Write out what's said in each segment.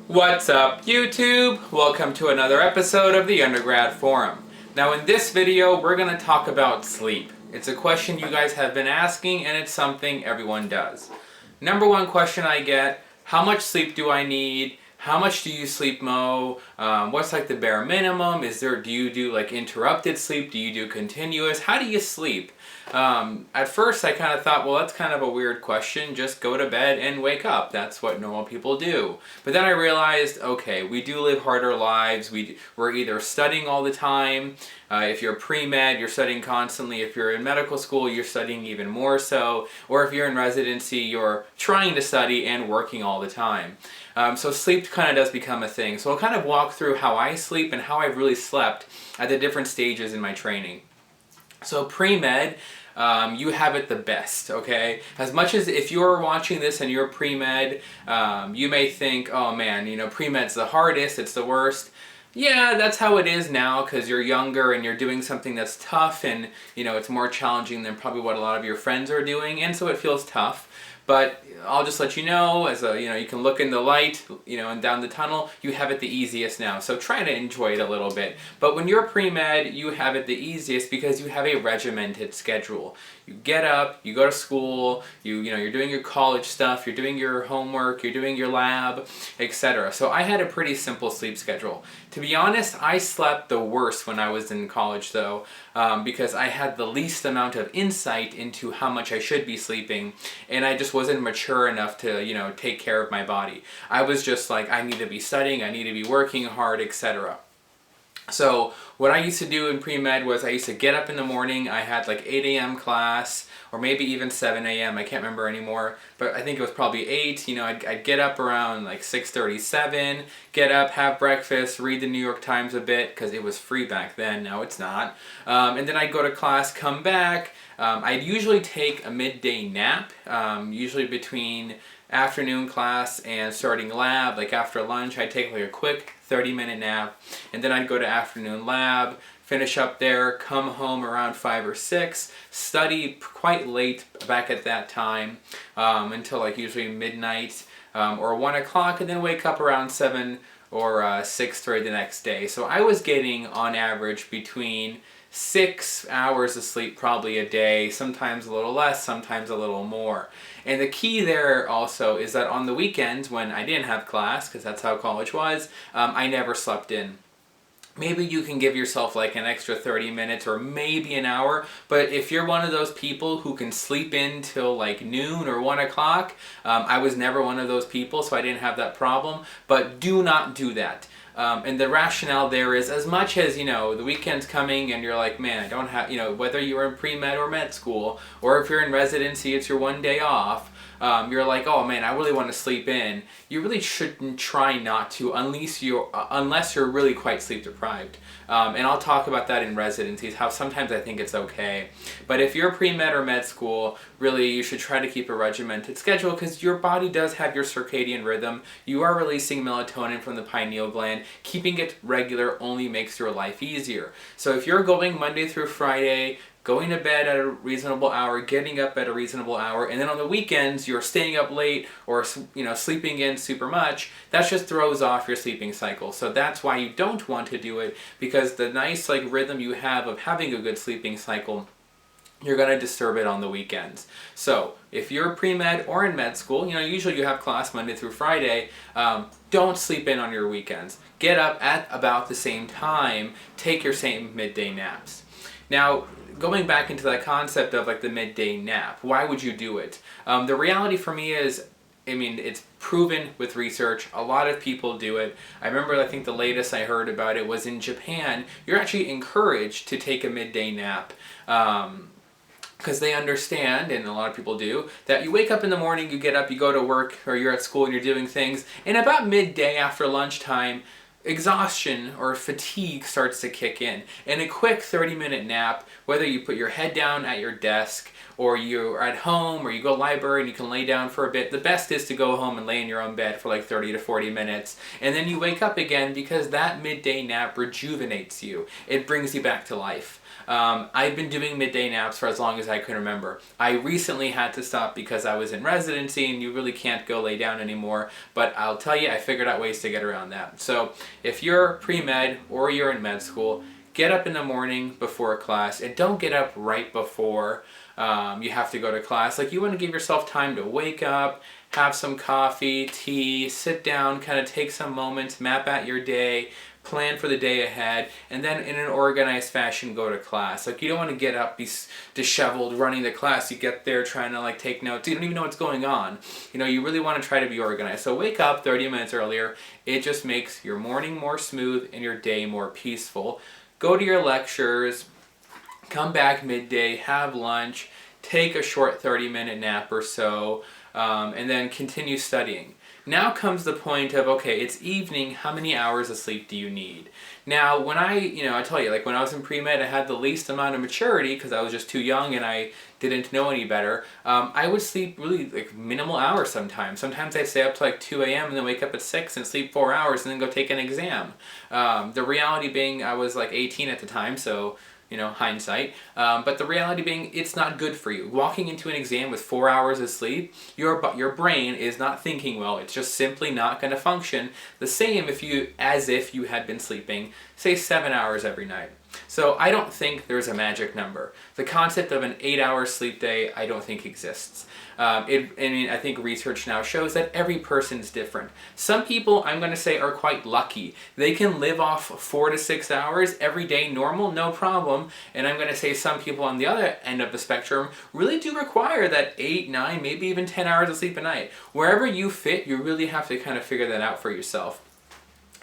What's up, YouTube? Welcome to another episode of the Undergrad Forum. Now in this video, we're going to talk about sleep. It's a question you guys have been asking, and it's something everyone does. Number one question I get, how much sleep do I need? How much do you sleep, Mo? What's like the bare minimum? Do you do like interrupted sleep? Do you do continuous? How do you sleep? At first I kind of thought, well, that's kind of a weird question. Just go to bed and wake up. That's what normal people do. But then I realized, okay, we do live harder lives. We're either studying all the time. If you're pre-med, you're studying constantly. If you're in medical school, you're studying even more so. Or if you're in residency, you're trying to study and working all the time. So sleep kind of does become a thing. So I'll kind of walk through how I sleep and how I've really slept at the different stages in my training. So pre-med, you have it the best, okay? As much as if you're watching this and you're pre-med, you may think, oh man, pre-med's the hardest, it's the worst. Yeah, that's how it is now because you're younger and you're doing something that's tough and, it's more challenging than probably what a lot of your friends are doing, and so it feels tough. But I'll just let you know, you can look in the light, and down the tunnel, you have it the easiest now. So try to enjoy it a little bit. But when you're pre-med, you have it the easiest because you have a regimented schedule. You get up, you go to school, you're doing your college stuff, you're doing your homework, you're doing your lab, etc. So I had a pretty simple sleep schedule. To be honest, I slept the worst when I was in college though, because I had the least amount of insight into how much I should be sleeping, and I just wasn't mature enough to, take care of my body. I was just like, I need to be studying, I need to be working hard, etc. So what I used to do in pre-med was I used to get up in the morning. I had like 8 a.m. class, or maybe even 7 a.m. I can't remember anymore, but I think it was probably 8. I'd get up around like 6:37, get up, have breakfast, read the New York Times a bit, because it was free back then, now it's not. And then I'd go to class, come back. I'd usually take a midday nap, usually between afternoon class and starting lab. Like after lunch, I'd take like a quick 30-minute nap, and then I'd go to afternoon lab, finish up there, come home around 5 or 6, study quite late back at that time, until like usually midnight or 1 o'clock, and then wake up around 7 or 6:30 the next day. So I was getting on average between 6 hours of sleep probably a day, sometimes a little less, sometimes a little more. And the key there also is that on the weekends when I didn't have class, because that's how college was, I never slept in. Maybe you can give yourself like an extra 30 minutes or maybe an hour, but if you're one of those people who can sleep in till like noon or 1 o'clock, I was never one of those people, so I didn't have that problem, but do not do that. And the rationale there is, as much as, the weekend's coming and you're like, man, I don't have, whether you're in pre-med or med school, or if you're in residency, it's your one day off, you're like, oh man, I really want to sleep in. You really shouldn't try not to unless you're really quite sleep deprived. And I'll talk about that in residencies, how sometimes I think it's okay. But if you're pre-med or med school, really you should try to keep a regimented schedule because your body does have your circadian rhythm. You are releasing melatonin from the pineal gland. Keeping it regular only makes your life easier. So if you're going Monday through Friday, going to bed at a reasonable hour, getting up at a reasonable hour, and then on the weekends you're staying up late or sleeping in super much, that just throws off your sleeping cycle. So that's why you don't want to do it, because the nice rhythm you have of having a good sleeping cycle, you're going to disturb it on the weekends. So if you're pre-med or in med school, usually you have class Monday through Friday, don't sleep in on your weekends. Get up at about the same time, take your same midday naps. Now, going back into that concept of the midday nap, why would you do it? The reality for me is, it's proven with research. A lot of people do it. I remember, I think the latest I heard about it was in Japan. You're actually encouraged to take a midday nap. Because they understand, and a lot of people do, that you wake up in the morning, you get up, you go to work, or you're at school and you're doing things, and about midday after lunchtime, exhaustion or fatigue starts to kick in. And a quick 30-minute nap, whether you put your head down at your desk or you're at home, or you go to the library and you can lay down for a bit, the best is to go home and lay in your own bed for like 30 to 40 minutes, and then you wake up again, because that midday nap rejuvenates you. It brings you back to life. I've been doing midday naps for as long as I can remember. I recently had to stop because I was in residency and you really can't go lay down anymore, but I'll tell you, I figured out ways to get around that. So if you're pre-med or you're in med school, get up in the morning before class, and don't get up right before you have to go to class. Like, you want to give yourself time to wake up, have some coffee, tea, sit down, kind of take some moments, map out your day, plan for the day ahead, and then in an organized fashion go to class. Like, you don't want to get up, be disheveled, running to class. You get there trying to like take notes. You don't even know what's going on. You know, you really want to try to be organized. So wake up 30 minutes earlier. It just makes your morning more smooth and your day more peaceful. Go to your lectures, come back midday, have lunch, take a short 30-minute nap or so, and then continue studying. Now comes the point of, okay, it's evening, how many hours of sleep do you need? Now, when I tell you, like when I was in pre-med, I had the least amount of maturity because I was just too young and I didn't know any better. I would sleep really like minimal hours sometimes. Sometimes I'd stay up to like 2 a.m. and then wake up at 6 and sleep 4 hours and then go take an exam. The reality being, I was like 18 at the time, so hindsight. But the reality being, it's not good for you. Walking into an exam with 4 hours of sleep, your brain is not thinking well. It's just simply not going to function the same as if you had been sleeping, say, 7 hours every night. So I don't think there's a magic number. The concept of an 8-hour sleep day, I don't think exists. I think research now shows that every person's different. Some people, I'm going to say, are quite lucky. They can live off 4 to 6 hours every day normal, no problem. And I'm going to say some people on the other end of the spectrum really do require that 8, 9, maybe even 10 hours of sleep a night. Wherever you fit, you really have to kind of figure that out for yourself.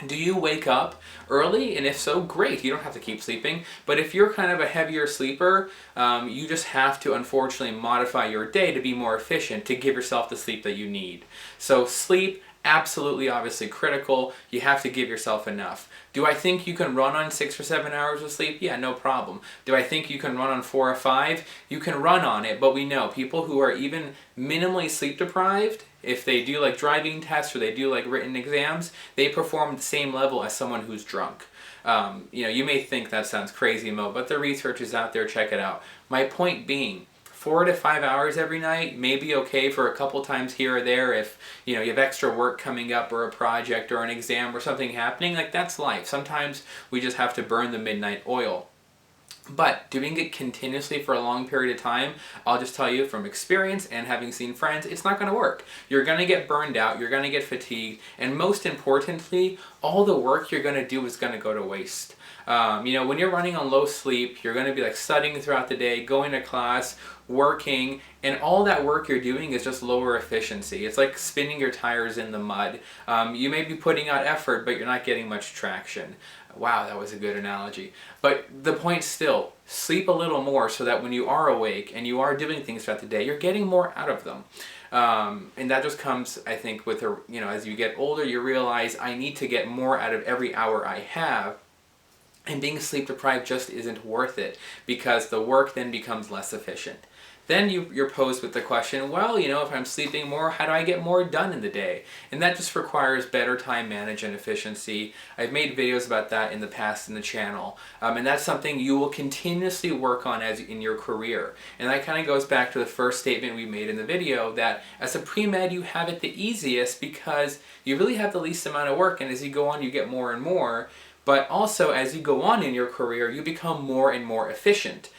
Do you wake up early? And if so, great. You don't have to keep sleeping. But if you're kind of a heavier sleeper, you just have to unfortunately modify your day to be more efficient, to give yourself the sleep that you need. So sleep, absolutely, obviously critical. You have to give yourself enough. Do I think you can run on 6 or 7 hours of sleep? Yeah, no problem. Do I think you can run on 4 or 5? You can run on it, but we know people who are even minimally sleep deprived, if they do like driving tests or they do like written exams, they perform the same level as someone who's drunk. You may think that sounds crazy, Mo, but the research is out there, check it out. My point being, 4 to 5 hours every night may be okay for a couple times here or there if you have extra work coming up or a project or an exam or something happening. Like, that's life. Sometimes we just have to burn the midnight oil. But doing it continuously for a long period of time, I'll just tell you from experience and having seen friends, it's not going to work. You're going to get burned out, you're going to get fatigued, and most importantly, all the work you're going to do is going to go to waste. When you're running on low sleep, you're going to be like studying throughout the day, going to class, working, and all that work you're doing is just lower efficiency. It's like spinning your tires in the mud. You may be putting out effort, but you're not getting much traction. Wow, that was a good analogy. But the point still, sleep a little more so that when you are awake and you are doing things throughout the day, you're getting more out of them. And that just comes, I think, with as you get older, you realize I need to get more out of every hour I have. And being sleep deprived just isn't worth it, because the work then becomes less efficient. Then you're posed with the question, well, if I'm sleeping more, how do I get more done in the day? And that just requires better time management efficiency. I've made videos about that in the past in the channel. And that's something you will continuously work on as in your career. And that kind of goes back to the first statement we made in the video, that as a pre-med, you have it the easiest because you really have the least amount of work. And as you go on, you get more and more. But also, as you go on in your career, you become more and more efficient.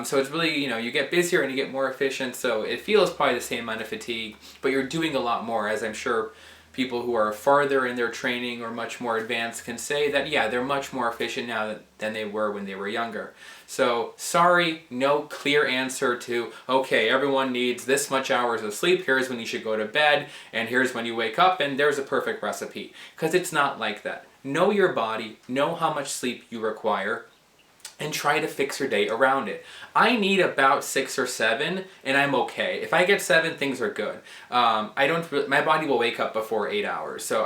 So it's really, you get busier and you get more efficient, so it feels probably the same amount of fatigue, but you're doing a lot more, as I'm sure people who are farther in their training or much more advanced can say that, yeah, they're much more efficient now than they were when they were younger. So, sorry, no clear answer to, okay, everyone needs this much hours of sleep, here's when you should go to bed, and here's when you wake up, and there's a perfect recipe. Because it's not like that. Know your body, know how much sleep you require, and try to fix your day around it. I need about 6 or 7, and I'm okay. If I get 7, things are good. My body will wake up before 8 hours, so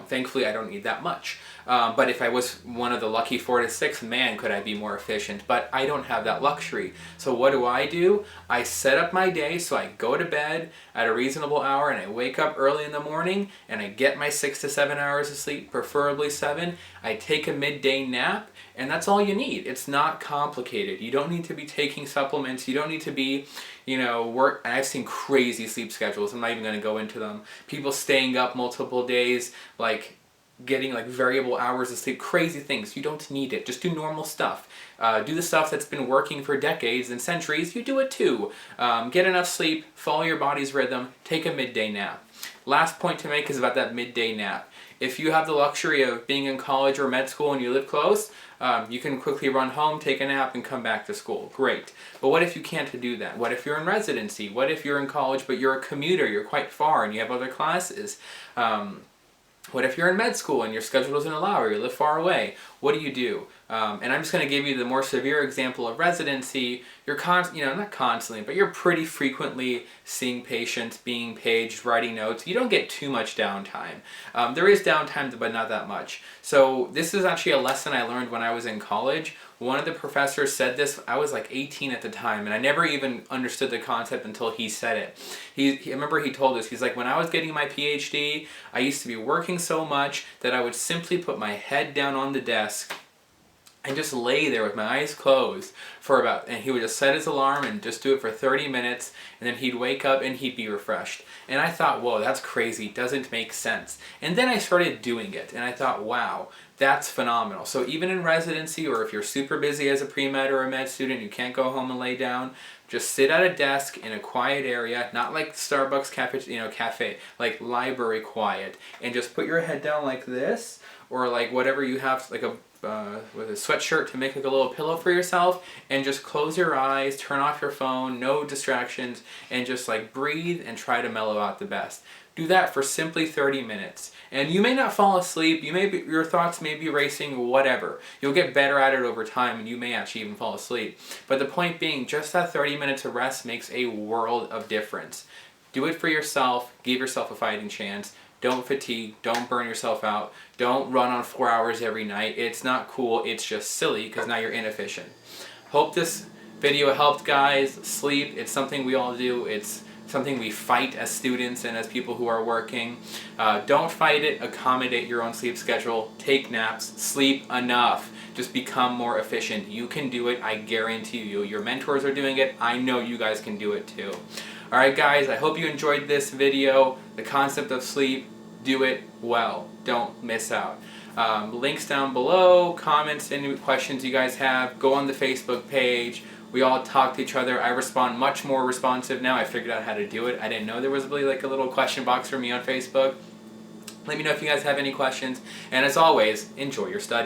thankfully I don't need that much. But if I was one of the lucky 4 to 6, man, could I be more efficient. But I don't have that luxury. So what do? I set up my day so I go to bed at a reasonable hour and I wake up early in the morning and I get my 6 to 7 hours of sleep, preferably 7. I take a midday nap, and that's all you need. It's not complicated. You don't need to be taking supplements. You don't need to be, work. And I've seen crazy sleep schedules. I'm not even going to go into them. People staying up multiple days, getting variable hours of sleep, crazy things. You don't need it. Just do normal stuff. Do the stuff that's been working for decades and centuries. You do it too. Get enough sleep, follow your body's rhythm, take a midday nap. Last point to make is about that midday nap. If you have the luxury of being in college or med school and you live close, you can quickly run home, take a nap, and come back to school. Great. But what if you can't do that? What if you're in residency? What if you're in college but you're a commuter, you're quite far, and you have other classes? What if you're in med school and your schedule doesn't allow or you live far away? What do? And I'm just going to give you the more severe example of residency. You're not constantly, but you're pretty frequently seeing patients, being paged, writing notes. You don't get too much downtime. There is downtime, but not that much. So this is actually a lesson I learned when I was in college. One of the professors said this. I was 18 at the time, and I never even understood the concept until he said it. I remember he told us, he's like, when I was getting my PhD, I used to be working so much that I would simply put my head down on the desk and just lay there with my eyes closed and he would just set his alarm and just do it for 30 minutes, and then he'd wake up and he'd be refreshed. And I thought, whoa, that's crazy, doesn't make sense. And then I started doing it, and I thought, wow, that's phenomenal. So even in residency, or if you're super busy as a pre-med or a med student, you can't go home and lay down, just sit at a desk in a quiet area, not like Starbucks cafe, like library quiet, and just put your head down like this, or whatever you have, with a sweatshirt to make a little pillow for yourself, and just close your eyes, turn off your phone, no distractions, and just breathe and try to mellow out the best. Do that for simply 30 minutes. And you may not fall asleep, your thoughts may be racing, whatever. You'll get better at it over time, and you may actually even fall asleep. But the point being, just that 30 minutes of rest makes a world of difference. Do it for yourself, give yourself a fighting chance. Don't fatigue, don't burn yourself out, don't run on 4 hours every night. It's not cool, it's just silly, because now you're inefficient. Hope this video helped, guys. Sleep, it's something we all do. It's something we fight as students and as people who are working. Don't fight it, accommodate your own sleep schedule, take naps, sleep enough. Just become more efficient. You can do it, I guarantee you. Your mentors are doing it, I know you guys can do it too. Alright guys, I hope you enjoyed this video. The concept of sleep, do it well. Don't miss out. Links down below, comments, any questions you guys have, go on the Facebook page. We all talk to each other. I respond much more responsive now. I figured out how to do it. I didn't know there was really a little question box for me on Facebook. Let me know if you guys have any questions. And as always, enjoy your study.